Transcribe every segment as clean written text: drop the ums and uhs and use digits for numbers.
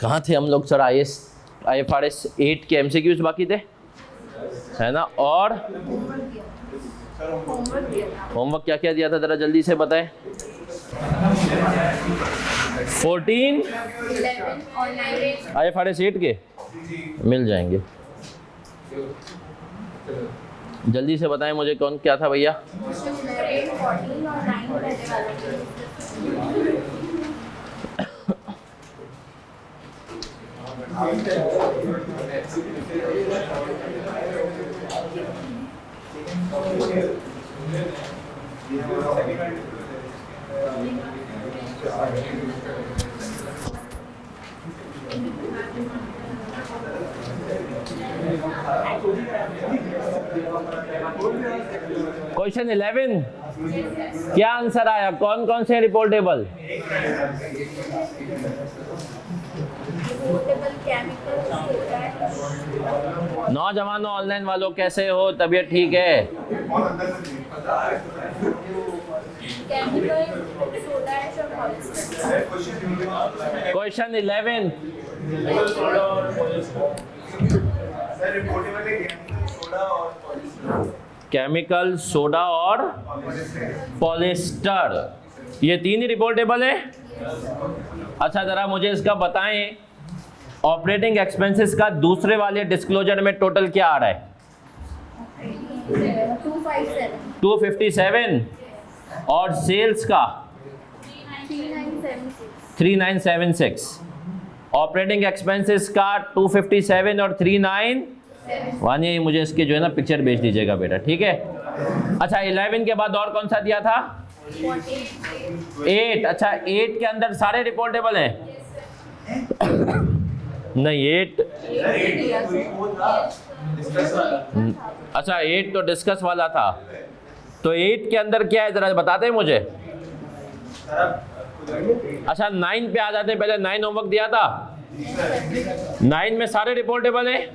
कहाँ थे हम लोग सर? IFRS 8 के MCQs बाकी थे, है ना? और होमवर्क क्या क्या दिया था जरा जल्दी से बताएं। 14 IFRS 8 के मिल जाएंगे, जल्दी से बताएं मुझे कौन क्या था भैया। क्वेश्चन 11 क्या आंसर आया? कौन कौन से रिपोर्टेबल? नौजवानों ऑनलाइन वालों कैसे हो? तबीयत ठीक है? क्वेश्चन 11 केमिकल, सोडा और पॉलिस्टर, ये तीन ही रिपोर्टेबल है। अच्छा जरा मुझे इसका बताएं, ऑपरेटिंग एक्सपेंसेस का दूसरे वाले डिस्क्लोजर में टोटल क्या आ रहा है? 257 और सेल्स का 3976। ऑपरेटिंग एक्सपेंसेस का 257 और 391। ये मुझे इसके जो है ना पिक्चर भेज दीजिएगा बेटा, ठीक है? अच्छा 11 के बाद और कौन सा दिया था? 8। अच्छा 8 के अंदर सारे रिपोर्टेबल हैं? नहीं 8 अच्छा 8 तो डिस्कस वाला था, तो 8 के अंदर क्या है जरा बताते हैं मुझे। अच्छा 9 पे आ जाते हैं, पहले 9 होमवर्क दिया था। 9 में सारे रिपोर्टेबल हैं?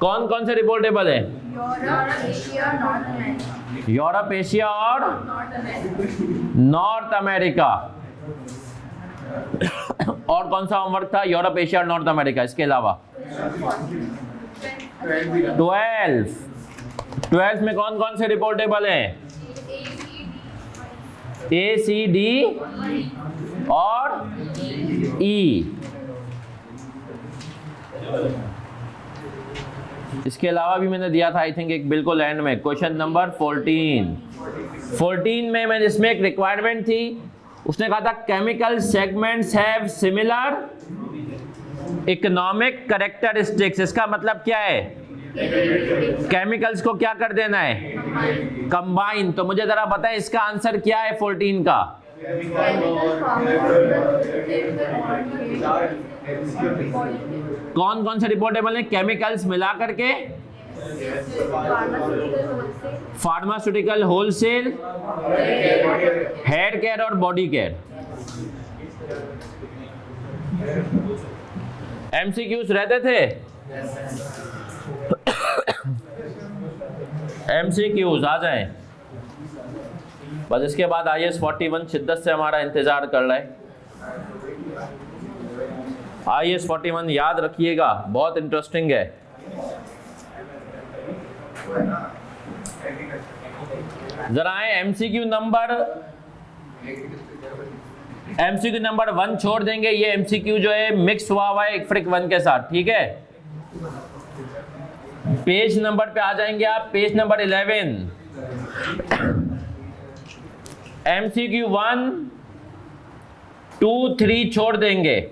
कौन कौन से रिपोर्टेबल हैं? यूरोप, एशिया और नॉर्थ अमेरिका। और कौन सा होमवर्क था? यूरोप, एशिया और नॉर्थ अमेरिका। इसके अलावा 12 में कौन कौन से रिपोर्टेबल हैं? A, C, D और E। इसके अलावा भी मैंने दिया था आई थिंक एक बिल्कुल एंड में, क्वेश्चन नंबर 14 में मैंने इसमें एक रिक्वायरमेंट थी, उसने कहा था chemical segments have similar economic characteristics. इसका मतलब क्या है? केमिकल्स को क्या कर देना है? कंबाइन। तो मुझे जरा बताएं इसका आंसर क्या है 14 का? कौन कौन से रिपोर्टेबल है केमिकल्स मिला करके? फार्मास्यूटिकल, होलसेल, हेयर केयर और बॉडी केयर। MCQs रहते थे? MCQs आ जाएं बस। इसके बाद IAS 41 शिद्दत से हमारा इंतजार कर रहा है। IAS 41 याद रखिएगा, बहुत इंटरेस्टिंग है। जरा आए MCQ नंबर 1 छोड़ देंगे। ये MCQ जो है मिक्स हुआ हुआ है फ्रिक 1 के साथ, ठीक है? पेज नंबर पे आ जाएंगे आप, पेज नंबर 11। MCQ 1, 2, 3 छोड़ देंगे।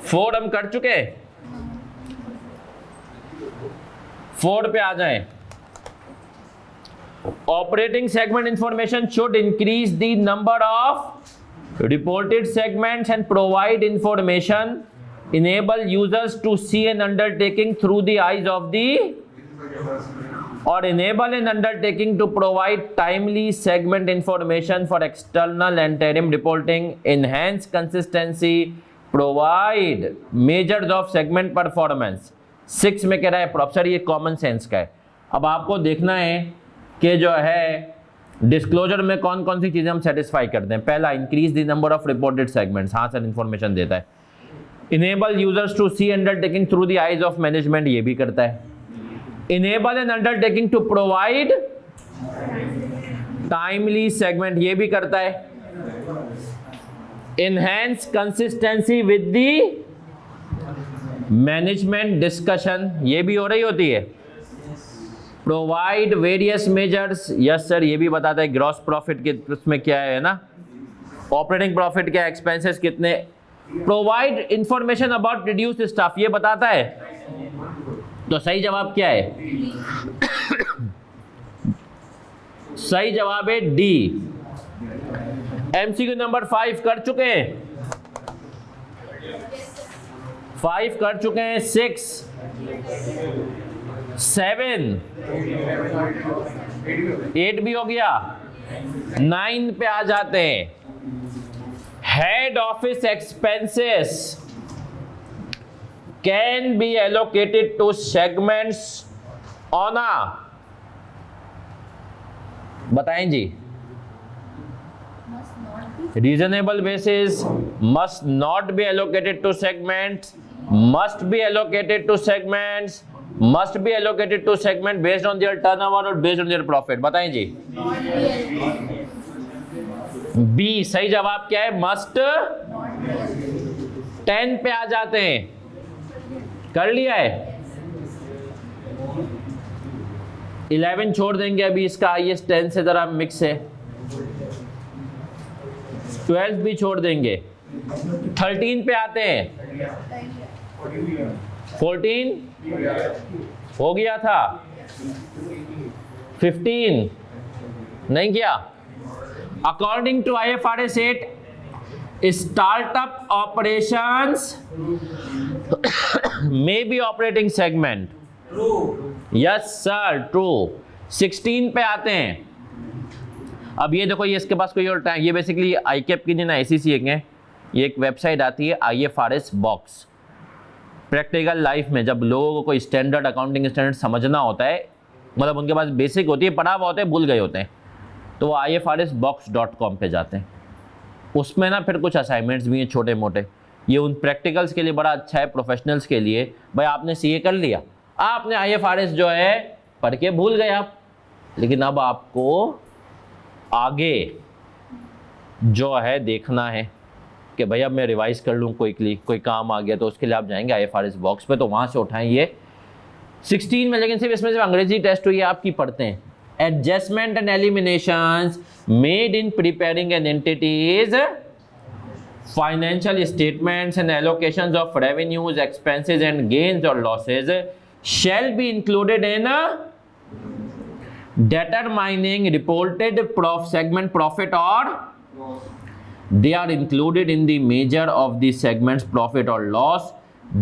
4 हम कर चुके, 4 पे आ जाएं। Operating segment information should increase the number of reported segments and provide information, enable users to see an undertaking through the eyes of the, or enable an undertaking to provide timely segment information for external and interim reporting, enhance consistency, provide measures of segment performance। 6 में कह रहा है professor ये common sense का है। अब आपको देखना है कि जो है डिस्क्लोजर में कौन कौन सी चीजें हम सेटिस्फाई करते हैं? पहला, increase the number of reported segments, हाँ सर इंफॉर्मेशन देता है। Enable users to see undertaking through the eyes of management, ये भी करता है। Enable an undertaking to provide timely segment, ये भी करता है। Enhance consistency with the management discussion, ये भी हो रही होती है। Provide various measures, yes sir, ये भी बताता है ग्रॉस प्रॉफिट के उसमें क्या है ना, ऑपरेटिंग प्रॉफिट क्या, एक्सपेंसेस कितने। Provide information about reduced staff, ये बताता है। तो सही जवाब क्या है? सही जवाब है डी। एमसीक्यू नंबर 5 कर चुके हैं, 5 कर चुके हैं, 6 7 8 भी हो गया, 9 पे आ जाते हैं। Head office expenses can be allocated to segments on a, बताएं जी। Reasonable basis, must not be allocated to segments, must be allocated to segments, must be allocated to segment based on their turnover or based on their profit, बताएं जी। B सही जवाब क्या है? Must. 10 पे आ जाते हैं, कर लिया है। 11 छोड़ देंगे अभी, इसका हाईएस्ट 10 से जरा मिक्स है। 12 भी छोड़ देंगे। 13 पे आते हैं, 14 हो गया था, 15 नहीं किया। According to IFRS 8, startup operations may be operating segment, yes sir, true. 16 पे आते हैं। अब ये देखो, ये इसके पास कोई और टाइम, ये बेसिकली ICAP की ना ICC है, ये एक वेबसाइट आती है IFRS बॉक्स। प्रैक्टिकल लाइफ में जब लोगों को कोई स्टैंडर्ड अकाउंटिंग स्टैंडर्ड समझना होता है, मतलब उनके पास बेसिक होती है, पढ़ा हुआ होता है, भूल गए होते हैं, तो वो IFRSbox.com पे जाते हैं। उसमें ना फिर कुछ असाइनमेंट्स भी हैं छोटे मोटे, ये उन प्रैक्टिकल्स के लिए बड़ा अच्छा है, प्रोफेशनल्स के लिए। भाई आपने CA कर लिया, आपने IFRS जो है पढ़ के भूल गए आप, लेकिन अब आपको आगे जो है देखना है कि भैया मैं रिवाइज कर लूँ, कोई काम आ गया तो उसके लिए आप जाएंगे IFRS बॉक्स पे, तो वहाँ से उठाएं ये 16 में। लेकिन सिर्फ इसमें सिर्फ अंग्रेजी टेस्ट हुई है आपकी, पढ़ते हैं। Adjustment and eliminations made in preparing an entity's financial statements and allocations of revenues, expenses and gains और losses shall be included in determining reported segment profit, or they are included in the measure of the segment's profit or loss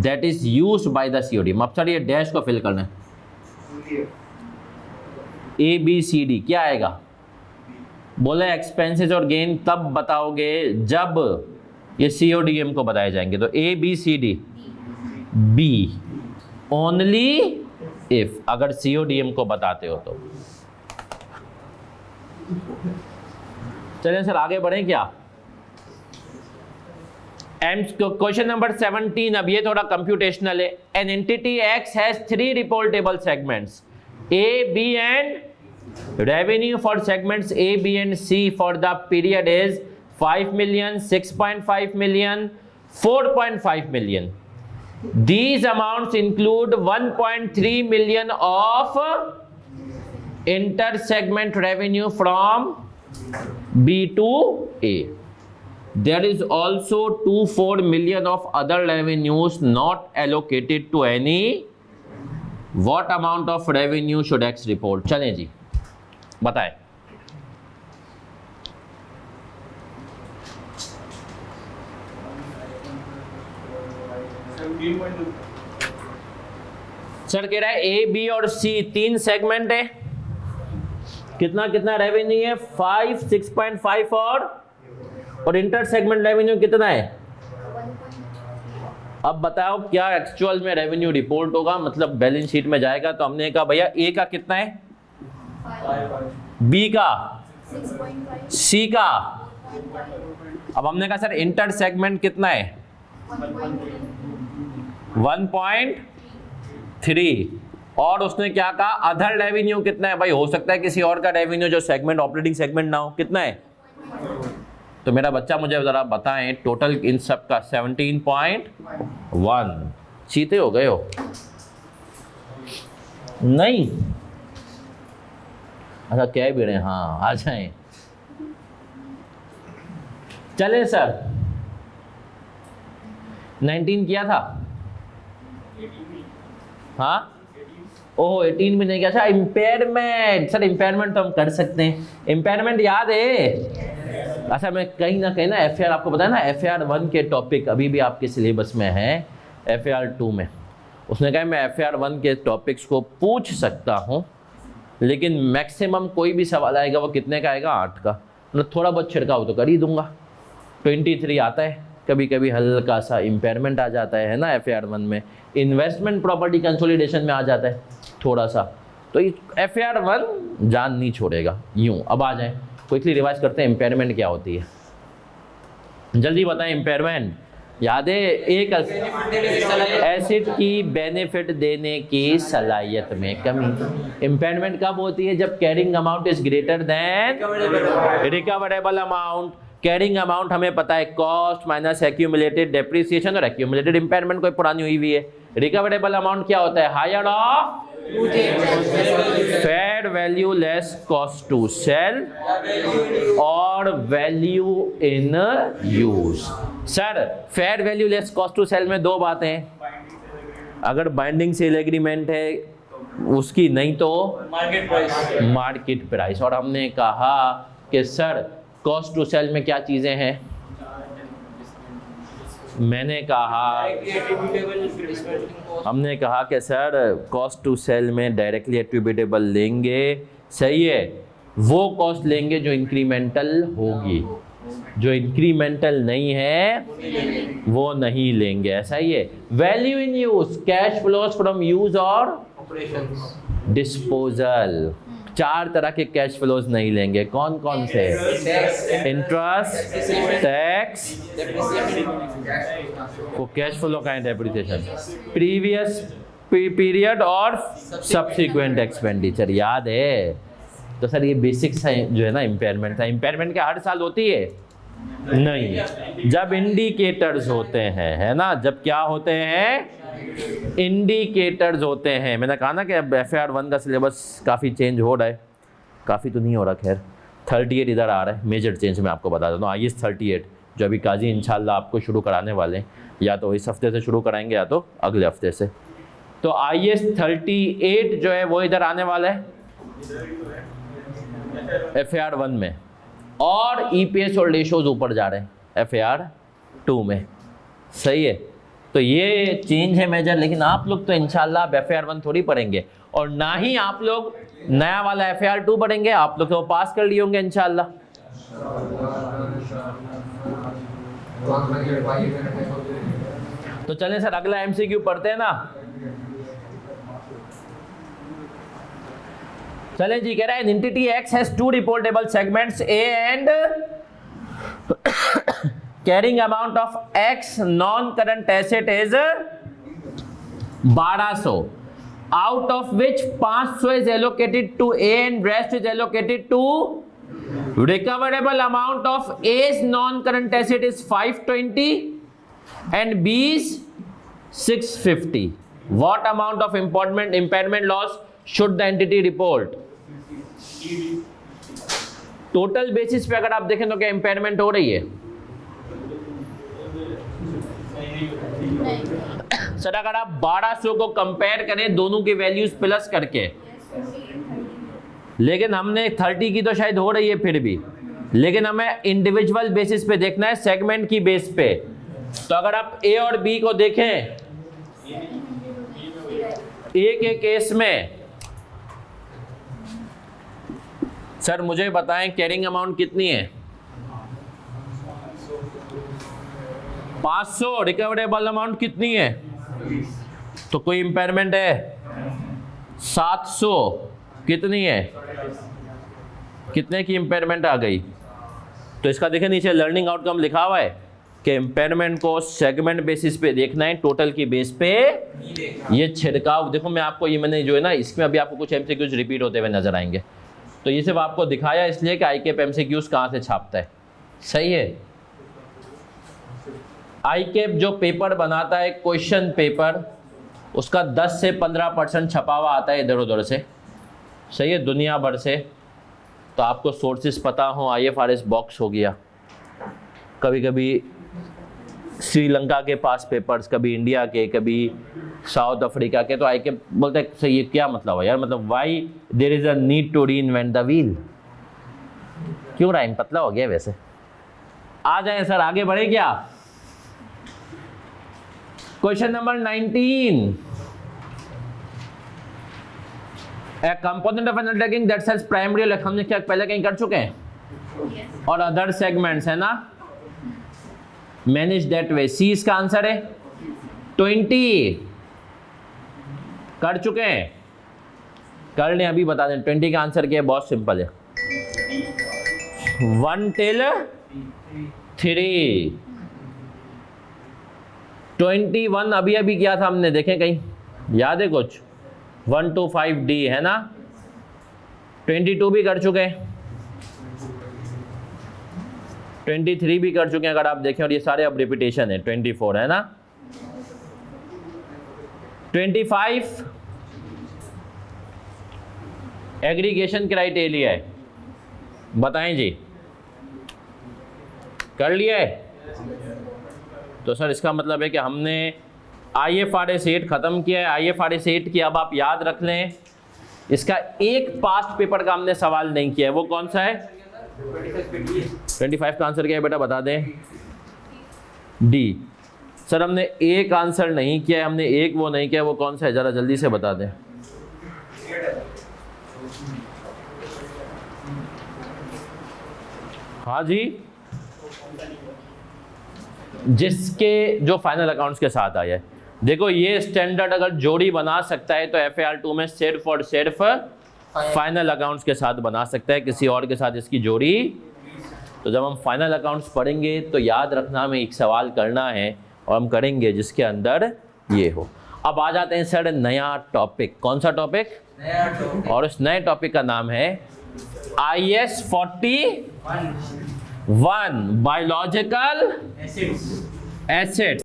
that is used by the COD। अब sir ये dash को fill करना है, ABCD क्या आएगा? बोले expenses और gain तब बताओगे जब ये CODM को बताए जाएंगे, तो ABCD। B ओनली इफ, अगर CODM को बताते हो तो। चलें सर आगे बढ़ें क्या? क्वेश्चन नंबर 17, अब ये थोड़ा कंप्यूटेशनल है। An entity X has 3 reportable segments A, B and revenue for segments A, B and C for the period is 5 million, 6.5 million, 4.5 million. These amounts include 1.3 million of inter-segment revenue from B to A. There is also 2.4 million of other revenues not allocated to any. What amount of revenue should X report? चलें जी, बताएं। Sir कह रहा है A, B और C 3 segment है, कितना कितना revenue है? 5, 6.5 और इंटर सेगमेंट रेवेन्यू कितना है? अब बताओ क्या एक्चुअल में रेवेन्यू रिपोर्ट होगा, मतलब बैलेंस शीट में जाएगा। तो हमने कहा भैया A का कितना है, B का सी का। अब हमने कहा सर इंटर सेगमेंट कितना है 1.3 और उसने क्या कहा अदर रेवेन्यू कितना है। भाई हो सकता है किसी और का रेवेन्यू जो सेगमेंट ऑपरेटिंग सेगमेंट ना हो, कितना है। तो मेरा बच्चा मुझे जरा बताएं टोटल इन सब का 17.1। चीते हो गए हो नहीं? अच्छा क्या भी रहे, हाँ आ जाए। चले सर 19 किया था, हाँ ओह 18 भी नहीं किया। अच्छा इम्पेयरमेंट, सर इम्पेयरमेंट तो हम कर सकते हैं, इम्पेयरमेंट याद है। अच्छा मैं कहीं ना FAR आपको बताया ना, FAR 1 के टॉपिक अभी भी आपके सिलेबस में है, FAR 2 में उसने कहा मैं FAR 1 के टॉपिक्स को पूछ सकता हूँ, लेकिन मैक्सिमम कोई भी सवाल आएगा वो कितने का आएगा 8 का, मतलब थोड़ा बहुत छिड़काव तो कर ही दूंगा। 23 आता है, कभी कभी हल्का सा इम्पेयरमेंट आ जाता है ना FAR 1 में, इन्वेस्टमेंट प्रॉपर्टी कंसोलिडेशन में आ जाता है थोड़ा सा, तो FAR 1 जान नहीं छोड़ेगा यूं। अब आ जाए क्विकली रिवाइज करते हैं इम्पेयरमेंट क्या होती है, जल्दी बताएं। इम्पेयरमेंट याद है, एक एसेट की बेनिफिट देने की सलाहियत में कमी। इम्पेयरमेंट कब होती है? जब carrying amount is greater than recoverable amount. Carrying amount हमें पता है कॉस्ट माइनस एक्यूमुलेटेड डेप्रिसिएशन, और एक्यूमुलेटेड इम्पेयरमेंट कोई पुरानी हुई हुई है। रिकवरेबल अमाउंट क्या होता है? Higher of fair value less cost to sell और value in use. Sir fair value less cost to sell में दो बातें, अगर बाइंडिंग सेल एग्रीमेंट है उसकी, नहीं तो मार्केट प्राइस। और हमने कहा कि सर कॉस्ट टू सेल में क्या चीजें हैं, हमने कहा कि सर कॉस्ट टू सेल में डायरेक्टली एट्रीब्यूटेबल लेंगे, सही है, वो कॉस्ट लेंगे जो इंक्रीमेंटल होगी, जो इंक्रीमेंटल नहीं है वो नहीं लेंगे, ऐसा ही है। Value in use, cash flows from use और डिस्पोजल। 4 तरह के कैश फ्लोज नहीं लेंगे, कौन कौन से? इंटरेस्ट, टैक्स, वो कैश फ्लो का डेप्रिसिएशन, प्रीवियस पीरियड और सब्सिक्वेंट एक्सपेंडिचर, याद है। तो सर ये बेसिक्स है जो है ना इम्पेयरमेंट था। इम्पेयरमेंट क्या हर साल होती है? नहीं, जब इंडिकेटर्स होते हैं, है ना, जब क्या होते हैं? इंडिकेटर्स होते हैं। मैंने कहा ना कि अब FAR 1 का सिलेबस काफ़ी चेंज हो रहा है, काफ़ी तो नहीं हो रहा, खैर 38 इधर आ रहा है, मेजर चेंज मैं आपको बता देता हूँ। IAS 38 जो अभी काजी इंशाल्लाह आपको शुरू कराने वाले हैं, या तो इस हफ्ते से शुरू कराएंगे या तो अगले हफ्ते से। तो IAS 38 जो है वो इधर आने वाला है FAR 1 में, और EPS और रेशोज ऊपर जा रहे हैं FAR 2 में, सही है। तो ये चेंज है मेजर, लेकिन आप लोग तो इंशाल्लाह अब FAR 1 थोड़ी पढ़ेंगे, और ना ही आप लोग नया वाला FAR 2 पढ़ेंगे, आप लोग तो पास कर लिए होंगे इंशाल्लाह। तो चलें सर अगला MCQ पढ़ते हैं ना। चलें जी, कह रहा है entity X has 2 reportable segments A and carrying amount of X non-current asset is 1200, out of which 500 is allocated to A and rest is allocated to recoverable amount of A's non-current asset is 520 and B's 650. What amount of impairment loss should the entity report? Total basis पे अगर आप देखें तो क्या impairment हो रही है? Sir अगर आप 1200 को कंपेयर करें दोनों की वैल्यूज प्लस करके, लेकिन हमने 30 की तो शायद हो रही है फिर भी, लेकिन हमें इंडिविजुअल बेसिस पे देखना है, सेगमेंट की बेस पे। तो अगर आप A और B को देखें, A के केस में सर मुझे बताएं कैरिंग अमाउंट कितनी है? 500। रिकवरेबल अमाउंट कितनी है? तो कोई इंपेयरमेंट है? 700। कितनी है? कितने की इम्पेयरमेंट आ गई? तो इसका देखें नीचे लर्निंग आउटकम लिखा हुआ है कि इम्पेयरमेंट को सेगमेंट बेसिस पे देखना है, टोटल की बेस पे ये छिड़काव। देखो मैं आपको ये मैंने जो है ना, इसमें अभी आपको कुछ एमसीक्यूज रिपीट होते हुए नजर आएंगे, तो ये सिर्फ आपको दिखाया इसलिए कि आईकेप एमसीक्यूज कहाँ से छापता है। सही है, आईकेप जो पेपर बनाता है क्वेश्चन पेपर, उसका 10 से 15% छपा हुआ आता है इधर उधर से। सही है, दुनिया भर से। तो आपको सोर्सेस पता हो, IFRS बॉक्स हो गया, कभी कभी श्रीलंका के पास पेपर्स, कभी इंडिया के, कभी साउथ अफ्रीका के। तो आईकेप बोलते हैं सही, ये क्या मतलब है यार, मतलब why there is a need to reinvent the wheel. क्यों राइम पतला हो गया वैसे? आ जाए सर, आगे बढ़े क्या? Question number 19, A component of an undertaking that sells primary, हमने क्या पहले कहीं कर चुके हैं? yes. और अदर सेगमेंट्स है ना, मैनेज दैट वे। सी इसका आंसर है। 20 कर चुके हैं, कर लें अभी बता दें। 20 का आंसर क्या है? बहुत सिंपल है, 1 till 3। 21 अभी अभी किया था हमने, देखें कहीं याद है कुछ? 1 to 5 D है ना। 22 भी कर चुके हैं, 23 भी कर चुके हैं अगर आप देखें, और ये सारे अब रिपीटेशन है। 24 है ना। 25 एग्रीगेशन क्राइटेरिया है, बताएं जी, कर लिया है? तो सर इसका मतलब है कि हमने IFRS 8 खत्म किया है। IFRS 8 की अब आप याद रख लें, इसका एक पास्ट पेपर का हमने सवाल नहीं किया है। वो कौन सा है? 25 का आंसर क्या है बेटा, बता दें? D। सर हमने एक आंसर नहीं किया है, हमने एक वो नहीं किया, वो कौन सा है जरा जल्दी से बता दें। हाँ जी, जिसके जो फाइनल अकाउंट्स के साथ आया है। देखो ये स्टैंडर्ड अगर जोड़ी बना सकता है तो FAR2 में सिर्फ और सिर्फ फाइनल अकाउंट्स के साथ बना सकता है, किसी और के साथ इसकी जोड़ी। तो जब हम फाइनल अकाउंट्स पढ़ेंगे तो याद रखना हमें एक सवाल करना है, और हम करेंगे जिसके अंदर ये हो। अब आ जाते हैं सर नया टॉपिक। कौन सा टॉपिक? नया टॉपिक। और उस नए टॉपिक का नाम है IS 41 बायोलॉजिकल एसिड्स।